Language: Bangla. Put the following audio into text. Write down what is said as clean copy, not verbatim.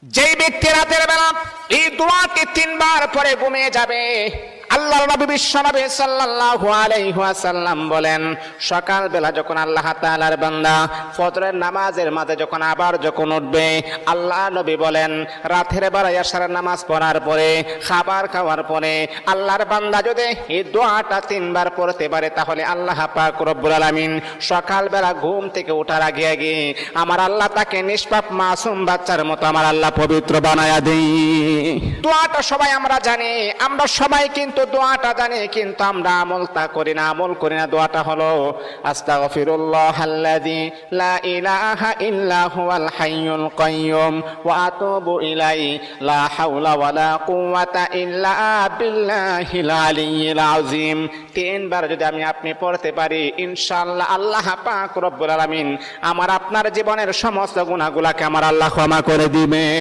যেই ব্যক্তি রাতের বেলা এই দোয়াটি 3 বার পরে ঘুমিয়ে যাবে, আল্লাহর নবী বিশ্বনবী সাল্লাল্লাহু আলাইহি ওয়াসাল্লাম বলেন, সকাল বেলা যখন আল্লাহ তাআলার বান্দা ফজরের নামাজের মাঝে যখন উঠবে, আল্লাহ নবী বলেন রাতের বেলা এশারের নামাজ পড়ার পরে, খাবার খাওয়ার পরে আল্লাহর বান্দা যদি এই দোয়াটা 3 বার পড়তে পারে, তাহলে আল্লাহ পাক রব্বুল আলামিন সকাল বেলা ঘুম থেকে ওঠার আগে আমার আল্লাহ তাকে নিষ্পাপ মাসুম বাচ্চার মতো আমার আল্লাহ পবিত্র বানায়া দেই। দোয়াটা সবাই আমরা জানি, আমরা সবাই কিন্তু দোয়াটা জানি, কিন্তু আমরা আমল করি না। দোয়াটা হলো আস্তাগফিরুল্লাহাল্লাযী লা ইলাহা ইল্লা হুয়াল হাইয়ুল কাইয়্যুম ওয়া আতুবু ইলাইহি লা হাওলা ওয়ালা কুওয়াতা ইল্লা বিল্লাহিল আলিয়্যিল আযীম। 3 বার যদি আপনি পড়তে পারি, ইনশাআল্লাহ আল্লাহ পাক রব্বুল আলামিন আমার আপনার জীবনের সমস্ত গুনাহগুলোকে আমার আল্লাহ ক্ষমা করে দিবে।